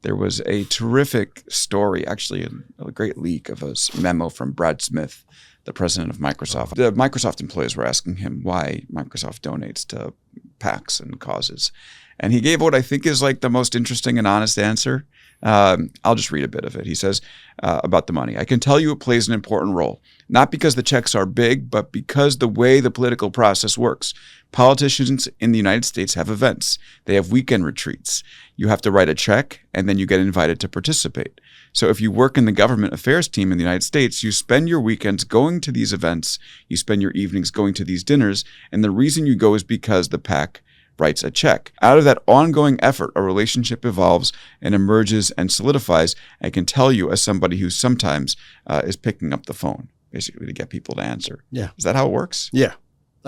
there was a terrific story, actually a great leak of a memo from Brad Smith, the president of Microsoft. The Microsoft employees were asking him why Microsoft donates to PACs and causes. And he gave what I think is like the most interesting and honest answer. I'll just read a bit of it. He says about the money, "I can tell you it plays an important role, not because the checks are big, but because the way the political process works. Politicians in the United States have events. They have weekend retreats. You have to write a check, and then you get invited to participate. So if you work in the government affairs team in the United States, you spend your weekends going to these events, you spend your evenings going to these dinners, and the reason you go is because the PAC writes a check. Out of that ongoing effort, a relationship evolves and emerges and solidifies. I can tell you as somebody who sometimes is picking up the phone, basically to get people to answer." Yeah. Is that how it works? Yeah.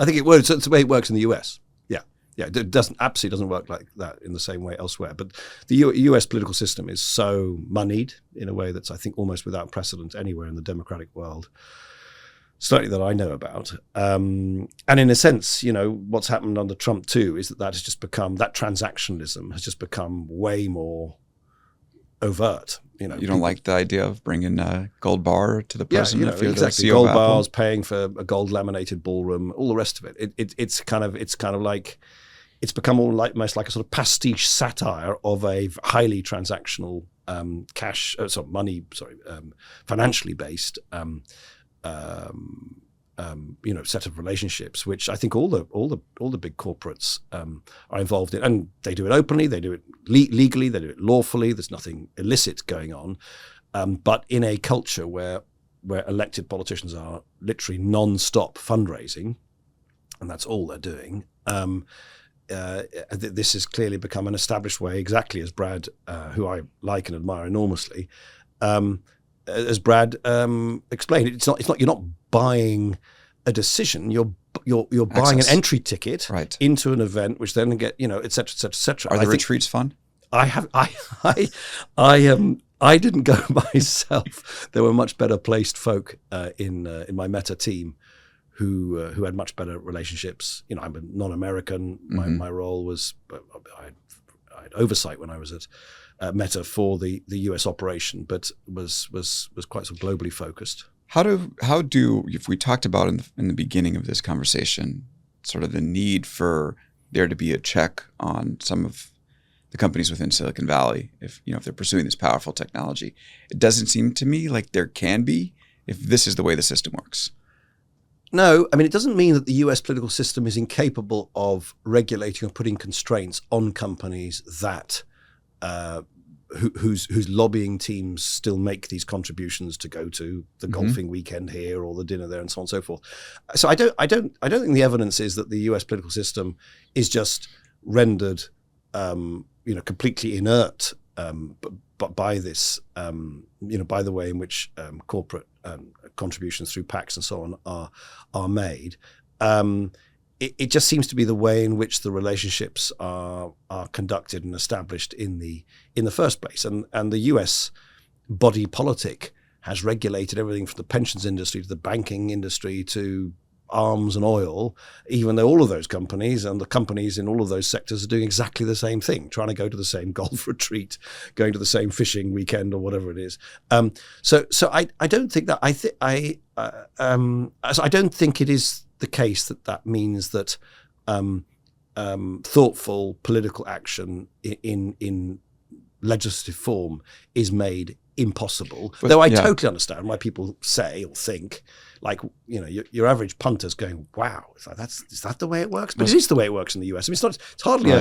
I think it works. It's the way it works in the US. Yeah. Yeah. It absolutely doesn't work like that in the same way elsewhere. But the US political system is so moneyed in a way that's, I think, almost without precedent anywhere in the democratic world. Certainly that I know about. And in a sense, what's happened under Trump too is that has just become, that transactionalism has just become way more overt. You don't like the idea of bringing a gold bar to the president? Yeah, exactly. Gold bars, paying for a gold laminated ballroom, all the rest of it. It's kind of like, it's become almost like a sort of pastiche satire of a highly transactional financially based set of relationships, which I think all the big corporates are involved in, and they do it openly, they do it legally, they do it lawfully. There's nothing illicit going on, but in a culture where elected politicians are literally non-stop fundraising, and that's all they're doing. This has clearly become an established way, exactly as Brad, who I like and admire enormously, as Brad explained. It's not. You're not buying a decision. You're buying an entry ticket into an event, which then get et cetera, et cetera, et cetera. Are the retreats fun? I didn't go myself. There were much better placed folk in my Meta team who had much better relationships. I'm a non-American. My role was I had oversight when I was at Meta for the US operation, but was quite sort of globally focused. How do if we talked about in the beginning of this conversation, sort of the need for there to be a check on some of the companies within Silicon Valley, if they're pursuing this powerful technology, it doesn't seem to me like there can be if this is the way the system works. No, I mean, it doesn't mean that the US political system is incapable of regulating or putting constraints on companies that whose lobbying teams still make these contributions to go to the golfing weekend here or the dinner there and so on and so forth. So I don't think the evidence is that the US political system is just rendered completely inert but by this by the way in which corporate contributions through PACs and so on are made. It just seems to be the way in which the relationships are conducted and established in the first place. And the US body politic has regulated everything from the pensions industry to the banking industry to arms and oil, even though all of those companies and the companies in all of those sectors are doing exactly the same thing, trying to go to the same golf retreat, going to the same fishing weekend or whatever it is. So I don't think that I don't think it is the case that means that thoughtful political action in legislative form is made impossible. But, though I totally understand why people say or think, like, your average punter's going, wow, is that the way it works? But it is the way it works in the US. I mean, it's hardly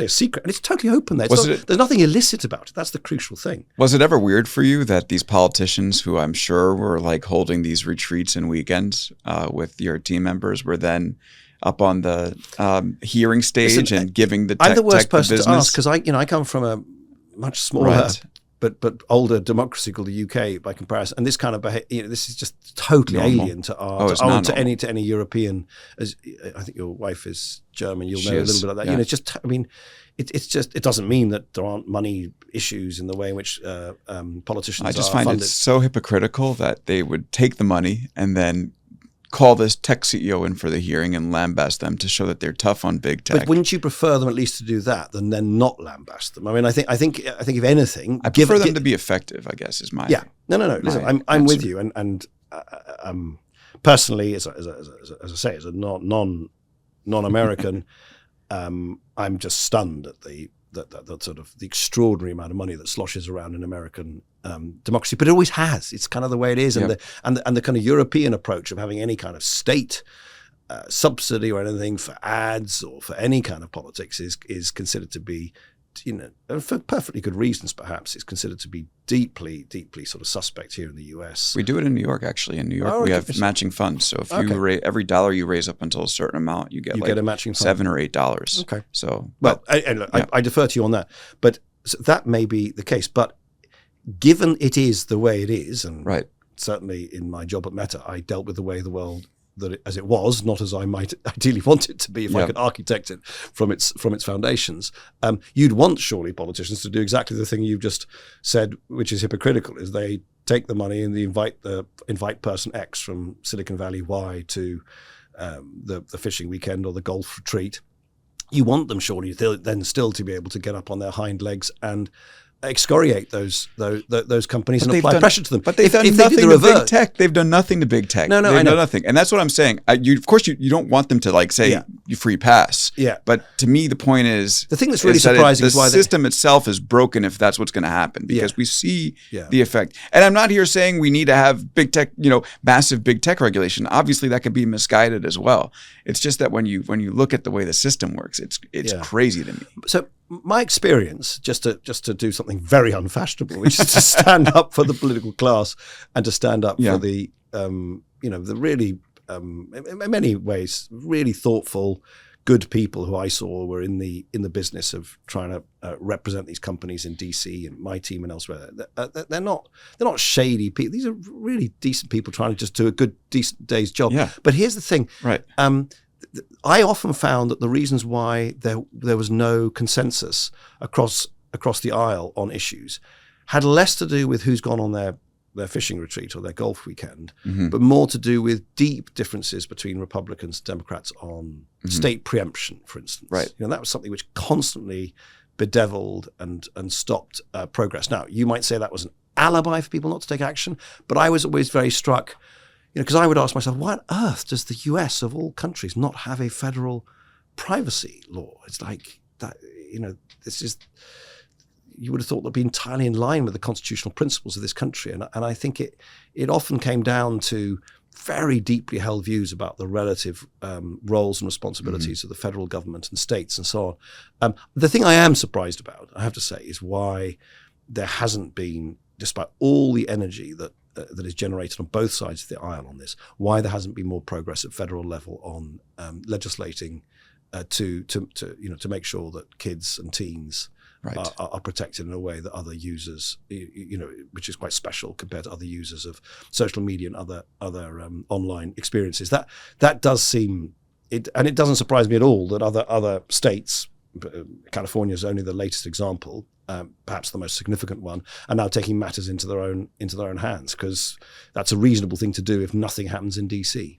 a secret, and it's totally open there. There's nothing illicit about it. That's the crucial thing. Was it ever weird for you that these politicians, who I'm sure were like holding these retreats and weekends with your team members, were then up on the hearing stage and giving the I'm the worst person to ask, because I come from a much smaller but older democracy called the UK by comparison, and this kind of this is just totally alien to to any European. As I think your wife is German, you'll know a little bit about that. Yeah. It's just, I mean, it doesn't mean that there aren't money issues in the way in which politicians. I just find it so hypocritical that they would take the money and then call this tech CEO in for the hearing and lambast them to show that they're tough on big tech. But wouldn't you prefer them at least to do that than then not lambast them? I mean, I think if anything, I prefer them to be effective, I guess, is my No. Listen, I'm with you, and personally, as I say, as a non-American, I'm just stunned at the sort of the extraordinary amount of money that sloshes around in American democracy. But it always has. It's kind of the way it is, and the kind of European approach of having any kind of state subsidy or anything for ads or for any kind of politics is considered to be, and for perfectly good reasons perhaps, it's considered to be deeply sort of suspect here in the US. We do it in New York, actually. In New York, we have matching funds. So if you every dollar you raise up until a certain amount, you get a matching fund. $7 or $8. Okay. So, I defer to you on that. But that may be the case. But given it is the way it is, and certainly in my job at Meta, I dealt with the way the world as it was, not as I might ideally want it to be if I could architect it from its foundations. You'd want surely politicians to do exactly the thing you've just said, which is hypocritical, is they take the money and they invite person X from Silicon Valley Y to the fishing weekend or the golf retreat. You want them surely then still to be able to get up on their hind legs and excoriate those companies and apply pressure to them. But they've done nothing to big tech. They've done nothing to big tech. No, they've done nothing. And that's what I'm saying. Of course, you don't want them to say you free pass. Yeah. But to me, the point is the thing that's really surprising is why the system itself is broken if that's what's going to happen, because we see the effect. And I'm not here saying we need to have big tech, massive big tech regulation. Obviously, that could be misguided as well. It's just that when you look at the way the system works, it's crazy to me. So my experience, just to do something very unfashionable, which is to stand up for the political class and to stand up for the the really in many ways really thoughtful, good people who I saw were in the business of trying to represent these companies in DC and my team and elsewhere. They're not shady people. These are really decent people trying to just do a good, decent day's job. Yeah. But here's the thing. Right. I often found that the reasons why there was no consensus across the aisle on issues had less to do with who's gone on their fishing retreat or their golf weekend, but more to do with deep differences between Republicans and Democrats on state preemption, for instance. Right. That was something which constantly bedeviled and stopped progress. Now, you might say that was an alibi for people not to take action, but I was always very struck, because I would ask myself, why on earth does the US of all countries not have a federal privacy law? It's like that, this is, you would have thought that'd be entirely in line with the constitutional principles of this country. And I think it often came down to very deeply held views about the relative roles and responsibilities of the federal government and states and so on. The thing I am surprised about, I have to say, is why there hasn't been, despite all the energy that is generated on both sides of the aisle on this, why there hasn't been more progress at federal level on legislating to make sure that kids and teens are protected in a way that other users, which is quite special compared to other users of social media and other online experiences. That does seem it, and it doesn't surprise me at all that other states, California is only the latest example, perhaps the most significant one, are now taking matters into their own hands, because that's a reasonable thing to do if nothing happens in DC.